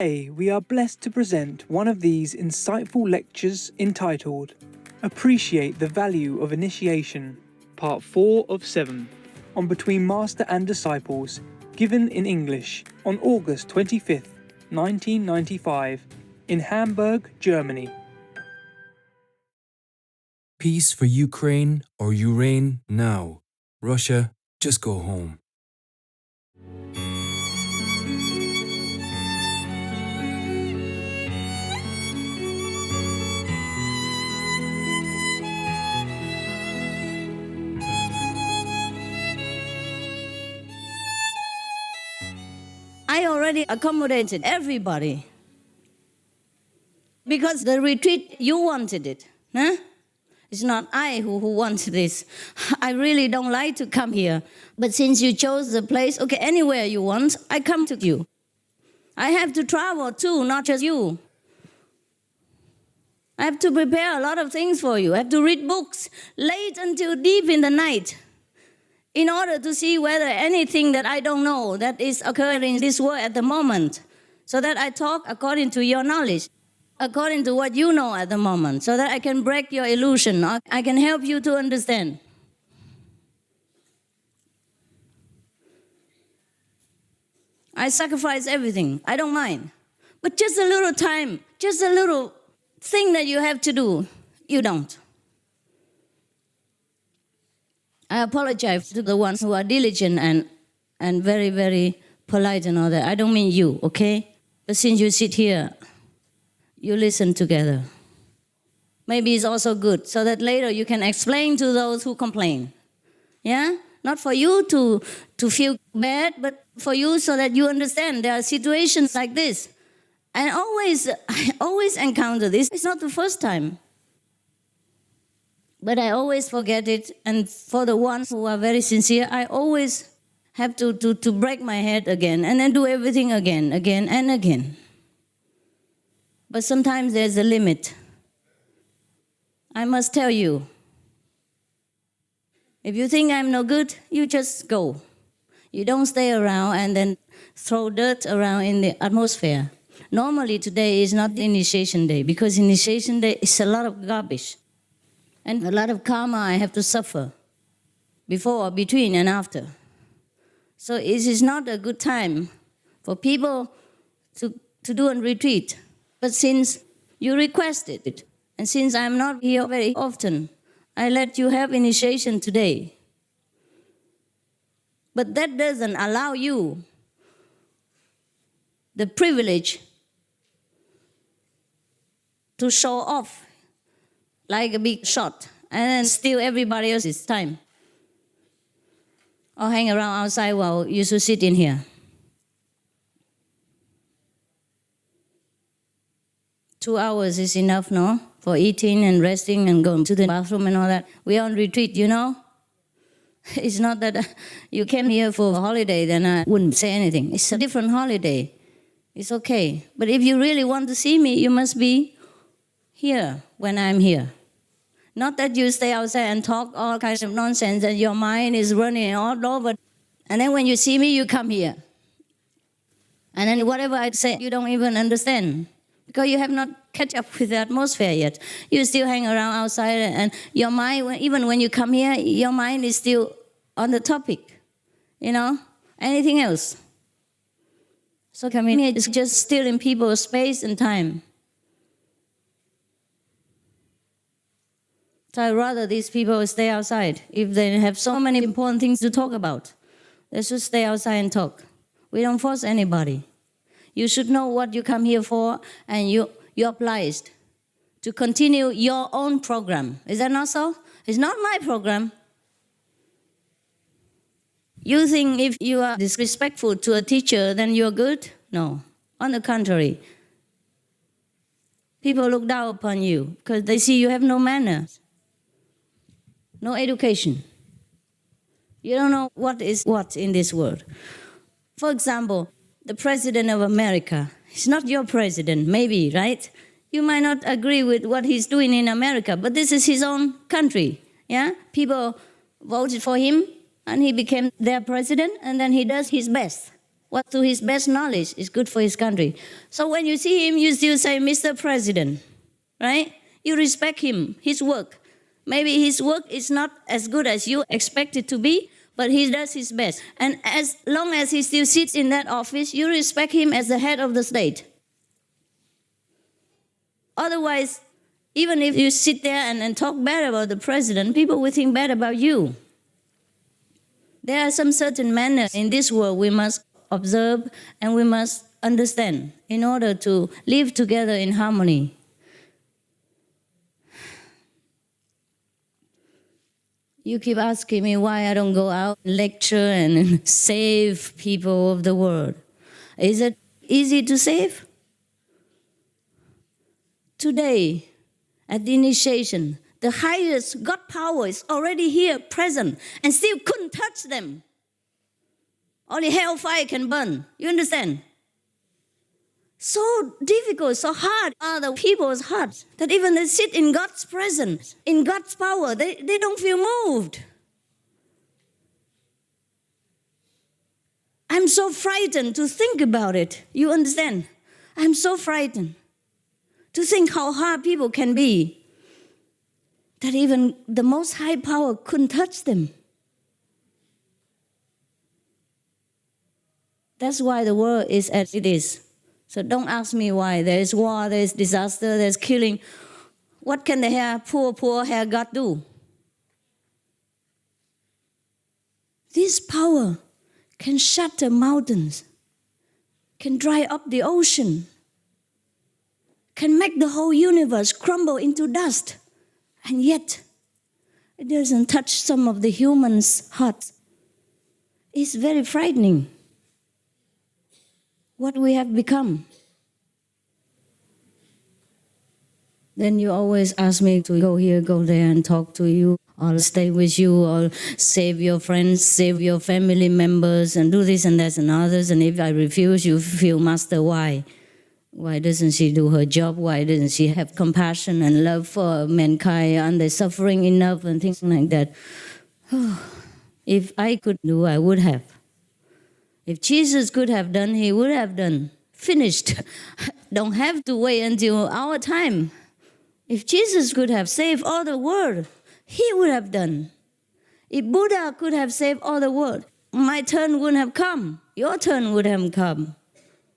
Today, we are blessed to present one of these insightful lectures entitled Appreciate the Value of Initiation, Part 4 of 7, on Between Master and Disciples, given in English on August 25th, 1995, in Hamburg, Germany. Peace for Ukraine or Ukraine now. Russia, just go home. I already accommodated everybody. Because the retreat, you wanted it. Huh? It's not I who wanted this. I really don't like to come here. But since you chose the place, okay, anywhere you want, I come to you. I have to travel too, not just you. I have to prepare a lot of things for you. I have to read books late until deep in the night in order to see whether anything that I don't know that is occurring in this world at the moment, so that I talk according to your knowledge, according to what you know at the moment, so that I can break your illusion, or I can help you to understand. I sacrifice everything. I don't mind. But just a little time, just a little thing that you have to do, you don't. I apologize to the ones who are diligent and very, very polite and all that. I don't mean you, okay? But since you sit here, you listen together. Maybe it's also good, so that later you can explain to those who complain. Yeah? Not for you to feel bad, but for you so that you understand there are situations like this. And I always encounter this. It's not the first time. But I always forget it. And for the ones who are very sincere, I always have to break my head again and then do everything again and again. But sometimes there's a limit. I must tell you, if you think I'm no good, you just go. You don't stay around and then throw dirt around in the atmosphere. Normally today is not initiation day, because initiation day is a lot of garbage and a lot of karma I have to suffer before, between, and after. So it is not a good time for people to do a retreat. But since you requested it, and since I'm not here very often, I let you have initiation today. But that doesn't allow you the privilege to show off like a big shot and then steal everybody else's time. Or hang around outside while you should sit in here. 2 hours is enough, no? For eating and resting and going to the bathroom and all that. We are on retreat, you know? It's not that you came here for a holiday, then I wouldn't say anything. It's a different holiday. It's okay. But if you really want to see me, you must be here when I'm here. Not that you stay outside and talk all kinds of nonsense and your mind is running all over. And then when you see me, you come here. And then whatever I say, you don't even understand. Because you have not catch up with the atmosphere yet. You still hang around outside and your mind, even when you come here, your mind is still on the topic. You know, anything else. So coming here is just stealing people's space and time. So I'd rather these people stay outside. If they have so many important things to talk about, they should stay outside and talk. We don't force anybody. You should know what you come here for, and you're obliged to continue your own program. Is that not so? It's not my program. You think if you are disrespectful to a teacher, then you're good? No. On the contrary. People look down upon you because they see you have no manners, no education. You don't know what is what in this world. For example, the president of America, he's not your president, maybe, right? You might not agree with what he's doing in America, but this is his own country, yeah? People voted for him, and he became their president, and then he does his best. what to his best knowledge is good for his country. So when you see him, you still say, Mr. President, right? You respect him, his work. Maybe his work is not as good as you expect it to be, but he does his best. And as long as he still sits in that office, you respect him as the head of the state. Otherwise, even if you sit there and talk bad about the president, people will think bad about you. There are some certain manners in this world we must observe and we must understand in order to live together in harmony. You keep asking me why I don't go out and lecture and save people of the world. Is it easy to save? Today, at the initiation, the highest God power is already here, present, and still couldn't touch them. Only hellfire can burn. You understand? So difficult, so hard are the people's hearts that even they sit in God's presence, in God's power, they don't feel moved. I'm so frightened to think about it. You understand? I'm so frightened to think how hard people can be, that even the most high power couldn't touch them. That's why the world is as it is. So don't ask me why. There is war, there is disaster, there is killing. What can the poor hair God do? This power can shatter mountains, can dry up the ocean, can make the whole universe crumble into dust. And yet, it doesn't touch some of the humans' hearts. It's very frightening what we have become. Then you always ask me to go here, go there, and talk to you, or stay with you, or save your friends, save your family members, and do this and that and others. And if I refuse, you feel, Master, why? Why doesn't she do her job? Why doesn't she have compassion and love for mankind? Aren't they suffering enough and things like that? If I could do, I would have. If Jesus could have done, he would have done. Finished. Don't have to wait until our time. If Jesus could have saved all the world, he would have done. If Buddha could have saved all the world, my turn wouldn't have come. Your turn would have come.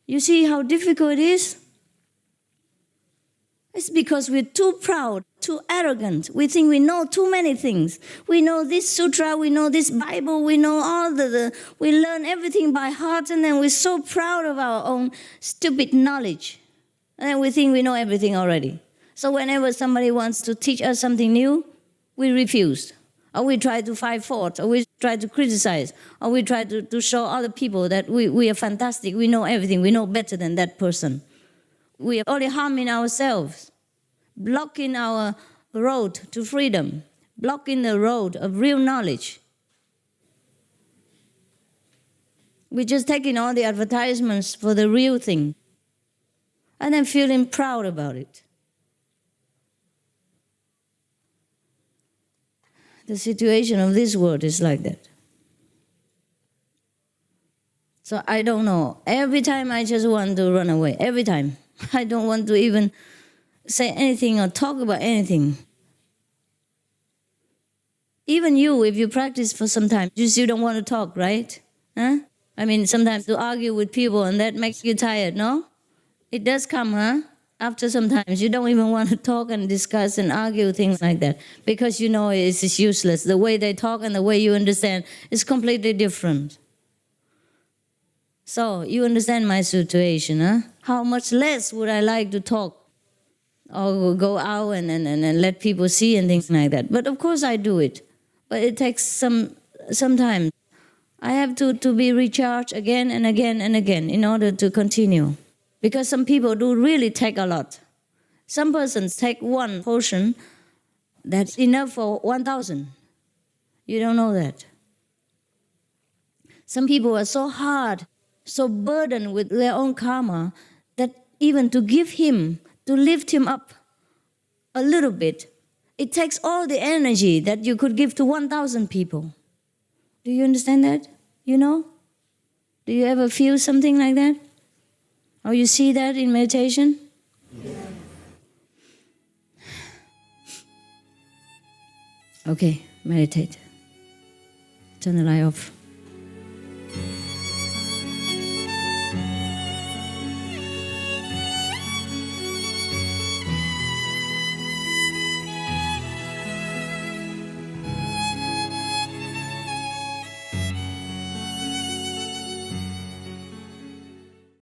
You see how difficult it is? It's because we're too proud, too arrogant. We think we know too many things. We know this sutra, we know this Bible, we know all we learn everything by heart, and then we're so proud of our own stupid knowledge. And then we think we know everything already. So whenever somebody wants to teach us something new, we refuse. Or we try to find fault, or we try to criticize, or we try to show other people that we are fantastic, we know everything, we know better than that person. We are only harming ourselves, blocking our road to freedom, blocking the road of real knowledge. We're just taking all the advertisements for the real thing and then feeling proud about it. The situation of this world is like that. So I don't know. Every time I just want to run away. Every time. I don't want to even say anything or talk about anything. Even you, if you practice for some time, you still don't want to talk, right? Huh? I mean, sometimes to argue with people and that makes you tired, no? It does come, huh? After sometimes you don't even want to talk and discuss and argue things like that because you know it's useless. The way they talk and the way you understand is completely different. So you understand my situation, huh? How much less would I like to talk or go out and let people see and things like that. But of course I do it. But it takes some time. I have to be recharged again and again and again in order to continue. Because some people do really take a lot. Some persons take one portion that's enough for 1,000. You don't know that. Some people are so hard, so burdened with their own karma that even to give him, to lift him up a little bit, it takes all the energy that you could give to 1,000 people. Do you understand that? You know? Do you ever feel something like that? Or you see that in meditation? Okay, meditate. Turn the light off.